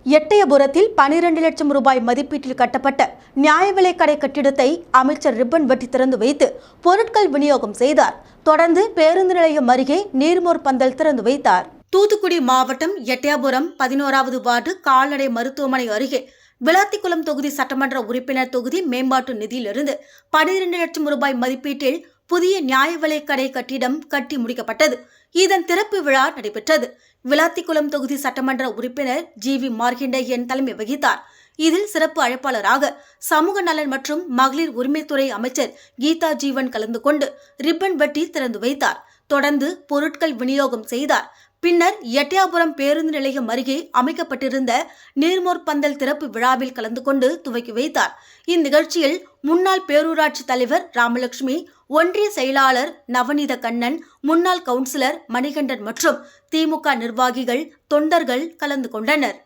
எட்டயபுரத்தில் 12 லட்சம் ரூபாய் மதிப்பீட்டில் கட்டப்பட்ட நியாய விலைக் கடை கட்டிடத்தை அமைச்சர் ரிப்பன் வெட்டி திறந்து வைத்து பொருட்கள் விநியோகம் செய்தார். தொடர்ந்து பேருந்து நிலையம் அருகே நீர்மோர் பந்தல் திறந்து வைத்தார். தூத்துக்குடி மாவட்டம் எட்டயபுரம் 11வது வார்டு கால்நடை மருத்துவமனை அருகே விளாத்திக்குளம் தொகுதி சட்டமன்ற உறுப்பினர் தொகுதி மேம்பாட்டு நிதியிலிருந்து 12 லட்சம் ரூபாய் மதிப்பீட்டில் புதிய நியாய விலைக் கடை கட்டிடம் கட்டி முடிக்கப்பட்டது. இதன் திறப்பு விழா நடைபெற்றது. விளாத்திக்குளம் தொகுதி சட்டமன்ற உறுப்பினர் ஜி.வி. மார்க்கண்டேயன் தலைமை வகித்தார். இதில் சிறப்பு அழைப்பாளராக சமூக நலன் மற்றும் மகளிர் உரிமைத்துறை அமைச்சர் கீதா ஜீவன் கலந்து கொண்டு ரிப்பன் வெட்டி திறந்து வைத்தார். தொடர்ந்து பொருட்கள் விநியோகம் செய்தார். பின்னர் எட்டயபுரம் பேருந்து நிலையம் அருகே அமைக்கப்பட்டிருந்த நீர்மோர் பந்தல் திறப்பு விழாவில் கலந்து கொண்டு துவக்கி வைத்தார். இந்நிகழ்ச்சியில் முன்னாள் பேரூராட்சி தலைவர் ராமலட்சுமி, ஒன்றிய செயலாளர் நவநீத கண்ணன், முன்னாள் கவுன்சிலர் மணிகண்டன் மற்றும் திமுக நிர்வாகிகள், தொண்டர்கள் கலந்து கொண்டனர்.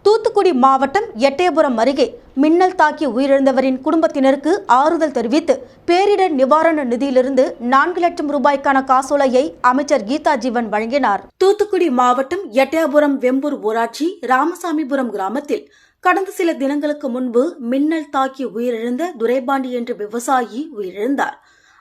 தூத்துக்குடி மாவட்டம் எட்டயபுரம் அருகே மின்னல் தாக்கி உயிரிழந்தவரின் குடும்பத்தினருக்கு ஆறுதல் தெரிவித்து பேரிடர் நிவாரண நிதியிலிருந்து 4 லட்சம் ரூபாய்க்கான காசோலையை அமைச்சர் கீதா ஜீவன் வழங்கினார். தூத்துக்குடி மாவட்டம் எட்டயபுரம் வெம்பூர் ஊராட்சி ராமசாமிபுரம் கிராமத்தில் கடந்த சில தினங்களுக்கு முன்பு மின்னல் தாக்கி உயிரிழந்த துரைபாண்டி என்ற விவசாயி உயிரிழந்தார்.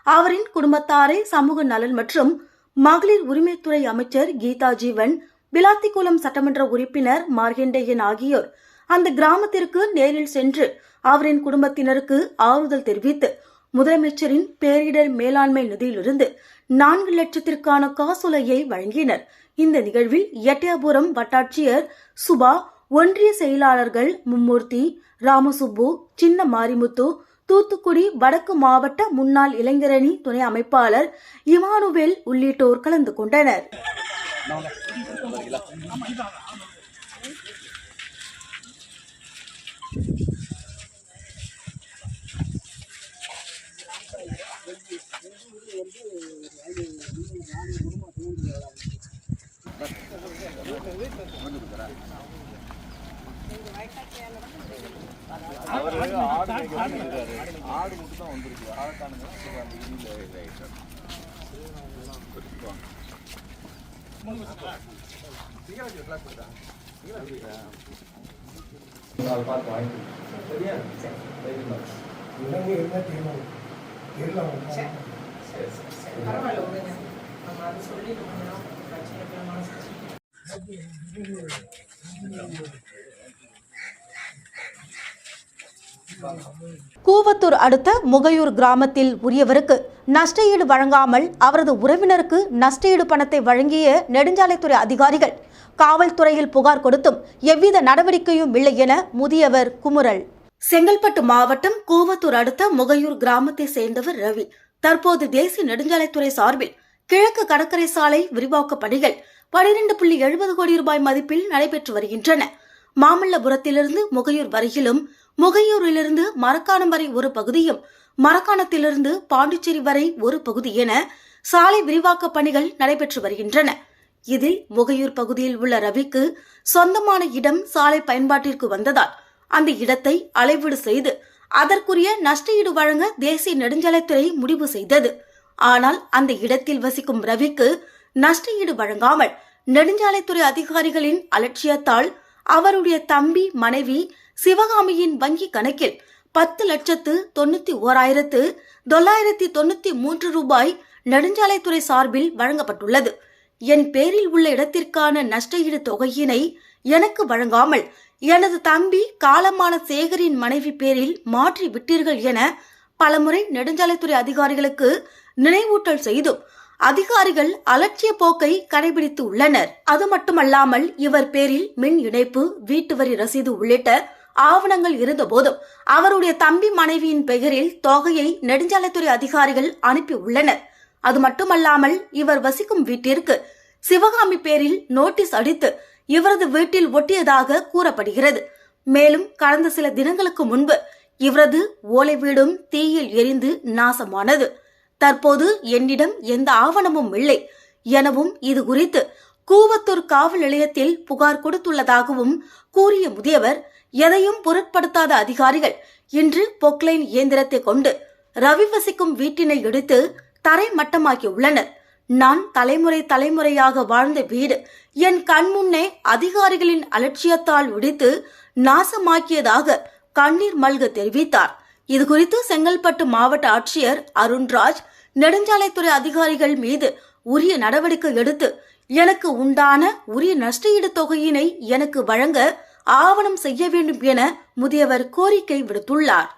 அவரின் குடும்பத்தாரை சமூக நலன் மற்றும் மகளிர் உரிமைத்துறை அமைச்சர் கீதா ஜீவன், விளாத்திக்குளம் சட்டமன்ற உறுப்பினர் மார்க்கண்டேயன் ஆகியோர் அந்த கிராமத்திற்கு நேரில் சென்று அவரின் குடும்பத்தினருக்கு ஆறுதல் தெரிவித்து முதலமைச்சரின் பேரிடர் மேலாண்மை நிதியிலிருந்து 4 லட்சத்திற்கான காசோலையை வழங்கினர். இந்த நிகழ்வில் எட்டயபுரம் வட்டாட்சியர் சுபா, ஒன்றிய செயலாளர்கள் மும்மூர்த்தி, ராமசுப்பு, சின்ன மாரிமுத்து, தூத்துக்குடி வடக்கு மாவட்ட முன்னாள் இளைஞரணி துணை அமைப்பாளர் இமானுவேல் உள்ளிட்டோர் கலந்து கொண்டனர். கூவத்தூர் அடுத்த முகையூர் கிராமத்தில் உரியவருக்கு நஷ்டஈடு வழங்காமல் அவரது உறவினருக்கு நஷ்டஈடு பணத்தை வழங்கிய நெடுஞ்சாலைத்துறை அதிகாரிகள் காவல்துறையில் புகார் கொடுத்தும் எவ்வித நடவடிக்கையும் இல்லை என முதியவர் குமுறல். செங்கல்பட்டு மாவட்டம் கூவத்தூர் அடுத்த முகையூர் கிராமத்தை சேர்ந்தவர் ரவி. தற்போது தேசிய நெடுஞ்சாலைத்துறை சார்பில் கிழக்கு கடற்கரை சாலை விரிவாக்க பணிகள் 12.70 கோடி ரூபாய் மதிப்பில் நடைபெற்று வருகின்றன. மாமல்லபுரத்திலிருந்து முகையூர் வரையிலும், முகையூரிலிருந்து மரக்காணம் வரை ஒரு பகுதியும், மரக்காணத்திலிருந்து பாண்டிச்சேரி வரை ஒரு பகுதி என சாலை விரிவாக்க பணிகள் நடைபெற்று வருகின்றன. இதில் முகையூர் பகுதியில் உள்ள ரவிக்கு சொந்தமான இடம் சாலை பயன்பாட்டிற்கு வந்ததால் அந்த இடத்தை அளவீடு செய்து அதற்குரிய நஷ்டஈடு வழங்க தேசிய நெடுஞ்சாலைத்துறை முடிவு செய்தது. ஆனால் அந்த இடத்தில் வசிக்கும் ரவிக்கு நஷ்டஈடு வழங்காமல் நெடுஞ்சாலைத்துறை அதிகாரிகளின் அலட்சியத்தால் அவருடைய தம்பி, மனைவி சிவகாமியின் வங்கி கணக்கில் 10,91,993 ரூபாய் நெடுஞ்சாலைத்துறை சார்பில் வழங்கப்பட்டுள்ளது. என் பேரில் உள்ள இடத்திற்கான நஷ்டஈடு தொகையினை எனக்கு வழங்காமல் எனது தம்பி காலமான சேகரின் மனைவி பேரில் மாற்றி விட்டீர்கள் என பலமுறை நெடுஞ்சாலைத்துறை அதிகாரிகளுக்கு நினைவூட்டல் செய்தும் அதிகாரிகள் அலட்சிய போக்கை கடைபிடித்து உள்ளனர். அது மட்டுமல்லாமல் இவர் பேரில் மின் இணைப்பு, வீட்டு வரி ரசீது உள்ளிட்ட ஆவணங்கள் இருந்தபோதும் அவருடைய தம்பி மனைவியின் பெயரில் தொகையை நெடுஞ்சாலைத்துறை அதிகாரிகள் அனுப்பி உள்ளனர். அது மட்டுமல்லாமல் இவர் வசிக்கும் வீட்டிற்கு சிவகாமி பேரில் நோட்டீஸ் அடித்து இவரது வீட்டில் ஒட்டியதாக கூறப்படுகிறது. மேலும் கடந்த சில தினங்களுக்கு முன்பு இவரது ஓலை வீடும் தீயில் எரிந்து நாசமானது. தற்போது என்னிடம் எந்த ஆவணமும் இல்லை எனவும் இது குறித்து கூவத்தூர் காவல் நிலையத்தில் புகார் கொடுத்துள்ளதாகவும் கூறிய முதியவர், எதையும் பொருட்படுத்தாத அதிகாரிகள் இன்று பொக்லைன் இயந்திரத்தை கொண்டு ரவி வசிக்கும் வீட்டினை எடுத்து தரை மட்டமாக்கியுள்ளனர். நான் தலைமுறையாக வாழ்ந்த வீடு என் கண்முன்னே அதிகாரிகளின் அலட்சியத்தால் உடைத்து நாசமாக்கியதாக கண்ணீர் மல்க தெரிவித்தார். இதுகுறித்து செங்கல்பட்டு மாவட்ட ஆட்சியர் அருண்ராஜ் நெடுஞ்சாலைத்துறை அதிகாரிகள் மீது உரிய நடவடிக்கை எடுத்து எனக்கு உண்டான உரிய நஷ்டஈடு தொகையினை எனக்கு வழங்க ஆவணம் செய்ய வேண்டும் என முதியவர் கோரிக்கை விடுத்துள்ளார்.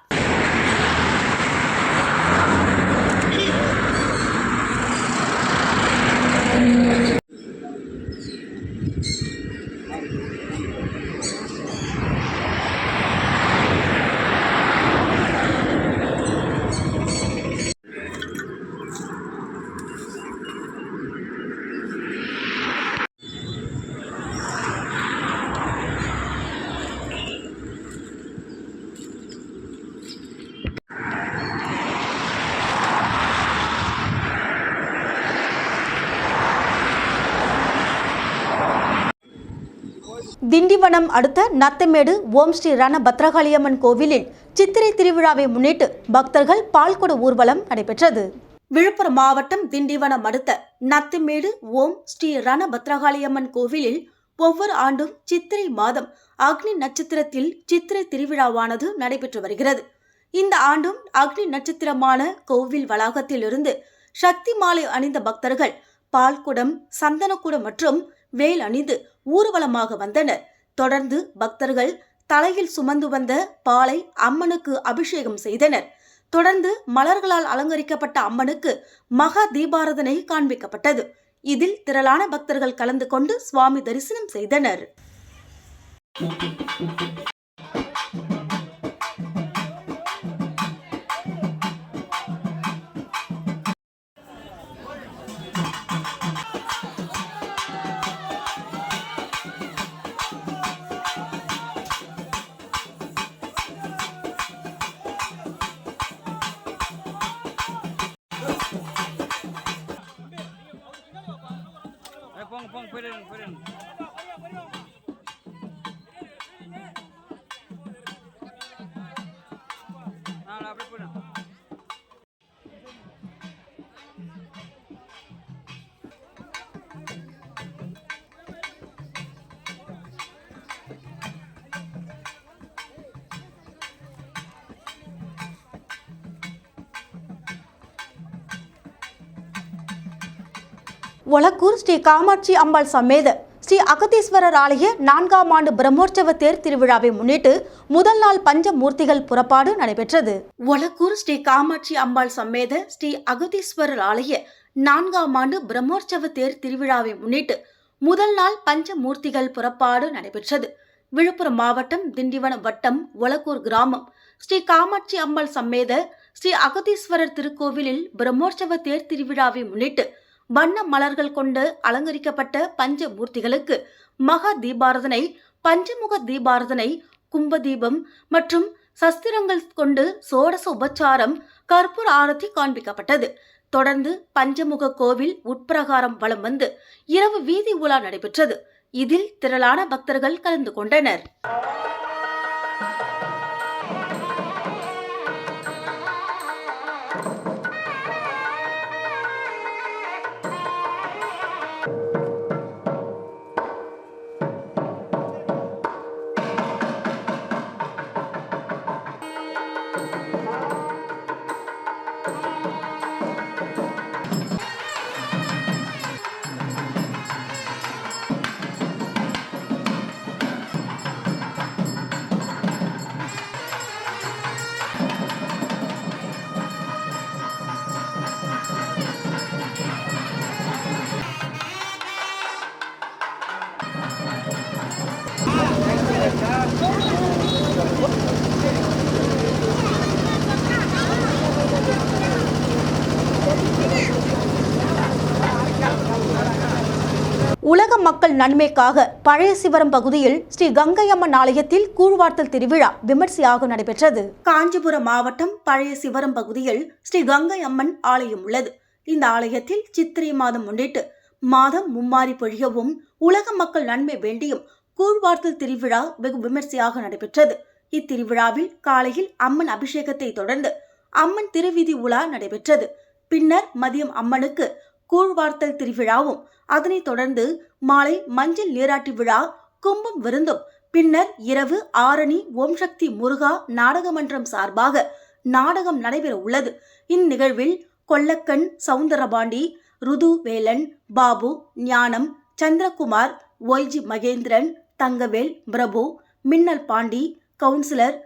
திண்டிவனம் அடுத்த நத்தமேடு ஓம் ஸ்ரீ ரண பத்ரகாளியம்மன் கோவிலில் சித்திரை திருவிழாவை முன்னிட்டு பக்தர்கள் பால்குட ஊர்வலம் நடைபெற்றது. விழுப்புரம் மாவட்டம் திண்டிவனம் அடுத்த நத்தமேடு ஓம் ஸ்ரீ ரண பத்ரகாளியம்மன் கோவிலில் ஒவ்வொரு ஆண்டும் சித்திரை மாதம் அக்னி நட்சத்திரத்தில் சித்திரை திருவிழாவானது நடைபெற்று வருகிறது. இந்த ஆண்டும் அக்னி நட்சத்திரமான கோவில் வளாகத்தில் இருந்து சக்தி மாலை அணிந்த பக்தர்கள் பால்குடம், சந்தனக்குடம் மற்றும் வேல் அணிந்து ஊர்வலமாக வந்தனர். தொடர்ந்து பக்தர்கள் தலையில் சுமந்து வந்த பாலை அம்மனுக்கு அபிஷேகம் செய்தனர். தொடர்ந்து மலர்களால் அலங்கரிக்கப்பட்ட அம்மனுக்கு மகா தீபாராதனை காண்பிக்கப்பட்டது. இதில் திரளான பக்தர்கள் கலந்து கொண்டு சுவாமி தரிசனம் செய்தனர். போயிடு அப்படியே போயிடு. ஒலக்கூர் ஸ்ரீ காமாட்சி அம்பாள் சமேத ஸ்ரீ அகதீஸ்வரர் ஆலய 4ஆம் ஆண்டு பிரம்மோற்சவ தேர் திருவிழாவை முன்னிட்டு முதல் நாள் பஞ்சமூர்த்திகள் புறப்பாடு நடைபெற்றது. ஒலக்கூர் ஸ்ரீ காமாட்சி அம்பாள் சமேத ஸ்ரீ அகதீஸ்வரர் ஆலய 4ஆம் ஆண்டு பிரம்மோற்சவ தேர் திருவிழாவை முன்னிட்டு முதல் நாள் பஞ்சமூர்த்திகள் புறப்பாடு நடைபெற்றது. விழுப்புரம் மாவட்டம் திண்டிவனம் வட்டம் ஒலக்கூர் கிராமம் ஸ்ரீ காமாட்சி அம்பாள் சமேத ஸ்ரீ அகதீஸ்வரர் திருக்கோவிலில் பிரம்மோற்சவ தேர் திருவிழாவை முன்னிட்டு வண்ண மலர்கள் கொண்டு அலங்கரிக்கப்பட்ட பஞ்சமூர்த்திகளுக்கு மகா தீபாராதனை, பஞ்சமுக தீபாராதனை, கும்பதீபம் மற்றும் சஸ்திரங்கள் கொண்டு சோடச உபச்சாரம், கற்பூர ஆரத்தி காண்பிக்கப்பட்டது. தொடர்ந்து பஞ்சமுக கோவில் உட்பிரகாரம் வலம் வந்து இரவு வீதி உலா நடைபெற்றது. இதில் திரளான பக்தர்கள் கலந்து கொண்டனர். மக்கள் நன்மைக்காக பழைய சிவரம் பகுதியில் ஸ்ரீ கங்கை அம்மன் ஆலயத்தில் கூழ்வார்த்தல் திருவிழா விமர்சையாக நடைபெற்றது. காஞ்சிபுரம் மாவட்டம் பழைய சிவரம் பகுதியில் ஸ்ரீ கங்கை அம்மன் ஆலயம் உள்ளது. இந்த ஆலயத்தில் சித்திரை மாதம் முன்னிட்டு மாதம் மும்மாரி பொழியவும் உலக மக்கள் நன்மை வேண்டியும் கூழ்வார்த்தல் திருவிழா வெகு விமர்சையாக நடைபெற்றது. இத்திருவிழாவில் காலையில் அம்மன் அபிஷேகத்தை தொடர்ந்து அம்மன் திருவீதி உலா நடைபெற்றது. பின்னர் மதியம் அம்மனுக்கு கூழ்வார்த்தல் திருவிழாவும், அதனைத் தொடர்ந்து மாலை மஞ்சள் நீராட்டு விழா, கும்பம் விருந்தும், பின்னர் இரவு ஆரணி ஓம் சக்தி முருகா நாடக மன்றம் சார்பாக நாடகம் நடைபெற உள்ளது. இந்நிகழ்வில் கொல்லக்கண் சவுந்தரபாண்டி, ருது வேலன், பாபு, ஞானம், சந்திரகுமார், ஒய்ஜி மகேந்திரன், தங்கவேல், பிரபு, மின்னல் பாண்டி, கவுன்சிலர்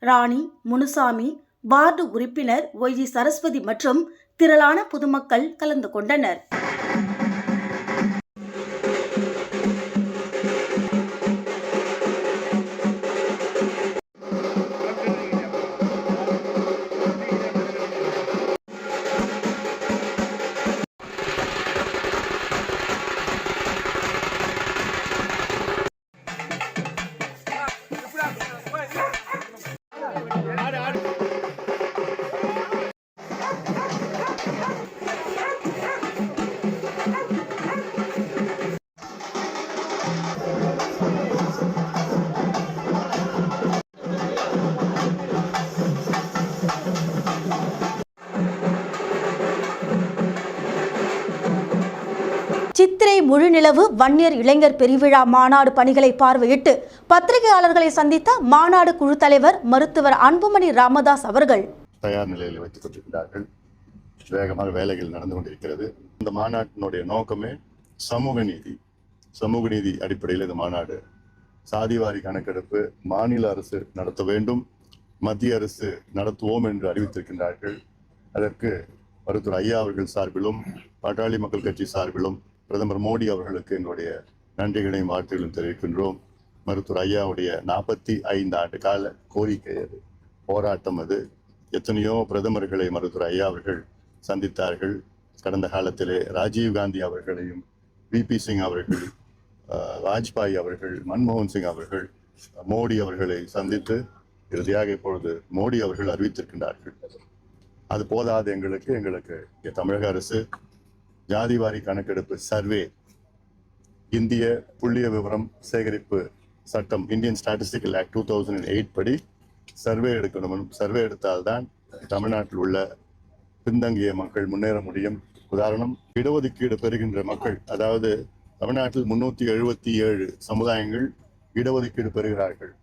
ராணி, முனுசாமி, வார்டு உறுப்பினர் ஒய்ஜி சரஸ்வதி மற்றும் திரளான பொதுமக்கள் கலந்து கொண்டனர். சித்திரை முழுநிலவு வன்னியர் இளைஞர் பெருவிழா மாநாடு பணிகளை பார்வையிட்டு பத்திரிகையாளர்களை சந்தித்த மாநாடு குழு தலைவர் மருத்துவர் அன்புமணி ராமதாஸ் அவர்கள் தயார் நிலையில் வைத்துக் கொண்டிருக்கிறார்கள். வேகமாக வேலைகள் நடந்து கொண்டிருக்கிறது. இந்த மாநாட்டினுடைய நோக்கமே சமூக நீதி அடிப்படையில் இந்த மாநாடு. சாதிவாரி கணக்கெடுப்பு மாநில அரசு நடத்த வேண்டும், மத்திய அரசு நடத்துவோம் என்று அறிவித்திருக்கின்றார்கள். அதற்கு மருத்துவர் ஐயா அவர்கள் சார்பிலும் பாட்டாளி மக்கள் கட்சி சார்பிலும் பிரதமர் மோடி அவர்களுக்கு என்னுடைய நன்றிகளையும் வாழ்த்துகளும் தெரிவிக்கின்றோம். மருத்துவர் ஐயாவுடைய 45 ஆண்டு கால கோரிக்கை அது, போராட்டம் அது. எத்தனையோ பிரதமர்களை மருத்துவர் ஐயா அவர்கள் சந்தித்தார்கள். கடந்த காலத்திலே ராஜீவ்காந்தி அவர்களையும், விபி சிங் அவர்கள், வாஜ்பாய் அவர்கள், மன்மோகன் சிங் அவர்கள், மோடி அவர்களை சந்தித்து இறுதியாக இப்பொழுது மோடி அவர்கள் அறிவித்திருக்கின்றார்கள். அது போதாது எங்களுக்கு தமிழக அரசு ஜாதிவாரி கணக்கெடுப்பு சர்வே, இந்திய புள்ளிய விவரம் சேகரிப்பு சட்டம், இந்தியன் ஸ்டாட்டிஸ்டிக்கல் ஆக்ட் 2008 படி சர்வே எடுக்கணும். சர்வே எடுத்தால்தான் தமிழ்நாட்டில் உள்ள பின்தங்கிய மக்கள் முன்னேற முடியும். உதாரணம், இடஒதுக்கீடு பெறுகின்ற மக்கள், அதாவது தமிழ்நாட்டில் 377 சமுதாயங்கள் இடஒதுக்கீடு பெறுகிறார்கள்.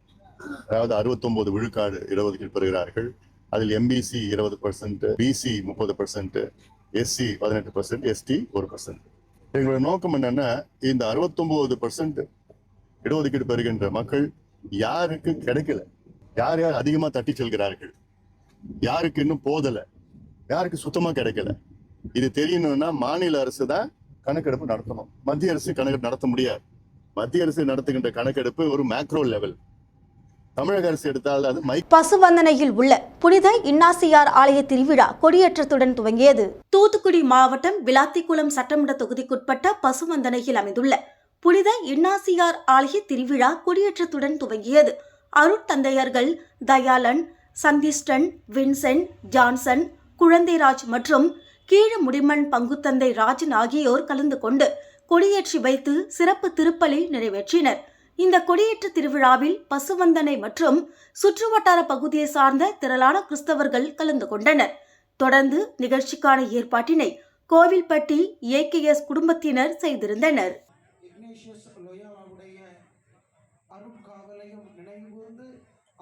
அதாவது 69 விழுக்காடு இடஒதுக்கீடு பெறுகிறார்கள். அதில் எம்பிசி 20%, பிசி 30%, எஸ்சி 18%, எஸ்டி 1%. எங்களுடைய நோக்கம் என்னன்னா, இந்த 69% இடஒதுக்கீடு பெறுகின்ற மக்கள் யாருக்கு கிடைக்கல, யார் அதிகமா தட்டி செல்கிறார்கள், யாருக்கு இன்னும் போதல, யாருக்கு சுத்தமா கிடைக்கல, இது தெரியணும்னா மாநில அரசு தான் கணக்கெடுப்பு நடத்தணும். மத்திய அரசு கணக்கெடுப்பு நடத்த முடியாது. மத்திய அரசு நடத்துகின்ற கணக்கெடுப்பு ஒரு மேக்ரோ லெவல். தமிழக அரசு எடுத்தால் அது பசுவந்தனையில் உள்ள புனித இன்னாசியார் ஆலய திருவிழா கொடியேற்றத்துடன் துவங்கியது. தூத்துக்குடி மாவட்டம் விளாத்திக்குளம் சட்டமன்ற தொகுதிக்குட்பட்ட பசுவந்தனையில் அமைந்துள்ள புனித இன்னாசியார் ஆலய திருவிழா கொடியேற்றத்துடன் துவங்கியது. அருட்தந்தையர்கள் தயாளன், சந்திஸ்டன், வின்சென்ட், ஜான்சன், குழந்தைராஜ் மற்றும் கீழமுடிமண் பங்குத்தந்தை ராஜன் ஆகியோர் கலந்து கொண்டு கொடியேற்றி வைத்து சிறப்பு திருப்பலி நிறைவேற்றினர். இந்த கொடியேற்ற திருவிழாவில் பசுவந்தனை மற்றும் சுற்றுவட்டார பகுதியை சார்ந்த திரளான கிறிஸ்தவர்கள் கலந்து கொண்டனர். தொடர்ந்து நிகழ்ச்சிக்கான ஏற்பாட்டினை கோவில்பட்டி ஏகேஎஸ் குடும்பத்தினர் செய்திருந்தனர்.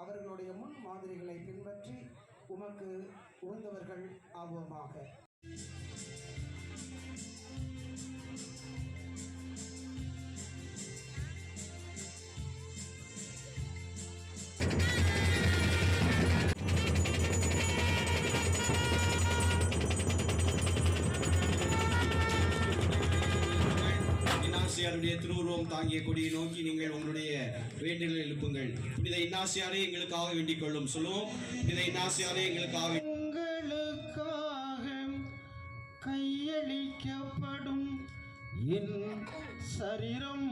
அவர்களுடைய முன் மாதிரிகளை பின்பற்றி உமக்கு உகந்தவர்கள் ஆவோமாக. இன்னாசியாருடைய திருவுருவம் தாங்கிய கொடியை நோக்கி நீங்கள் உங்களுடைய வேண்டுதலை எழுப்புங்கள். புனித இன்னாசியாரே எங்களுக்காக வேண்டிக் கொள்ளும். சொல்லுவோம். புனித இன்னாசியாரே எங்களுக்காக கையளிக்கப்படும் என் சரீரம்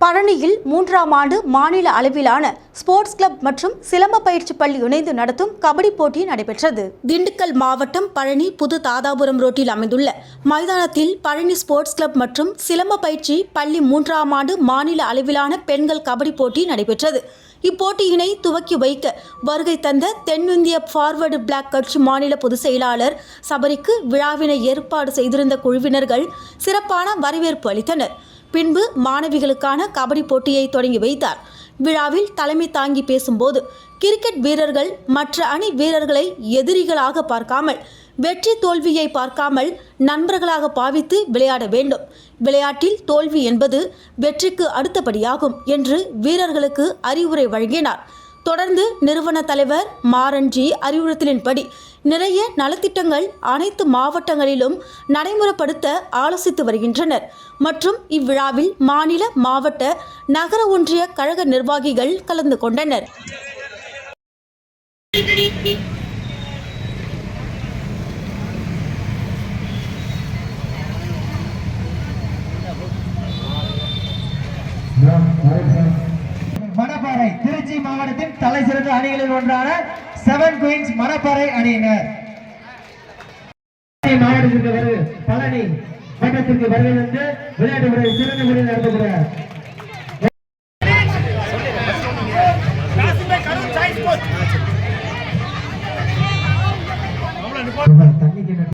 பழனியில் 3ஆம் ஆண்டு மாநில அளவிலான ஸ்போர்ட்ஸ் கிளப் மற்றும் சிலம்ப பயிற்சி பள்ளி இணைந்து நடத்தும் கபடி போட்டி நடைபெற்றது. திண்டுக்கல் மாவட்டம் பழனி புது தாதாபுரம் ரோட்டில் அமைந்துள்ள மைதானத்தில் பழனி ஸ்போர்ட்ஸ் கிளப் மற்றும் சிலம்ப பயிற்சி பள்ளி 3ஆம் ஆண்டு மாநில அளவிலான பெண்கள் கபடி போட்டி நடைபெற்றது. இப்போட்டியினை துவக்கி வைக்க வருகை தந்த தென்னிந்திய ஃபார்வர்டு பிளாக் கட்சி மாநில பொதுச் செயலாளர் சபரிக்கு விழாவினை ஏற்பாடு செய்திருந்த குழுவினர்கள் சிறப்பான வரவேற்பு அளித்தனர். பின்பு மாணவிகளுக்கான கபடி போட்டியை தொடங்கி வைத்தார். விழாவில் தலைமை தாங்கி பேசும்போது கிரிக்கெட் வீரர்கள் மற்ற அணி வீரர்களை எதிரிகளாக பார்க்காமல் வெற்றி தோல்வியை பார்க்காமல் நண்பர்களாக பாவித்து விளையாட வேண்டும். விளையாட்டில் தோல்வி என்பது வெற்றிக்கு அடுத்தபடியாகும் என்று வீரர்களுக்கு அறிவுரை வழங்கினார். தொடர்ந்து நிறுவன தலைவர் மாரன்ஜி அறிவுறுத்தலின்படி நிறைய நலத்திட்டங்கள் அனைத்து மாவட்டங்களிலும் நடைமுறைப்படுத்த ஆலோசித்து வருகின்றனர் மற்றும் இவ்விழாவில் மாநில மாவட்ட நகர ஒன்றிய கழக நிர்வாகிகள் கலந்து கொண்டனர். மணப்பாறை திருச்சி மாவட்டத்தின் தலை சிறந்த அணிகளில் ஒன்றான 7 குயின்ஸ் மணப்பாறை அணியினர் மாவட்டத்திற்கு வருது பழனி வட்டத்திற்கு வருவதற்கு விளையாட்டு முறை சிறந்த முறையில் நடத்தப்படுகிறார். தண்ணிக்கு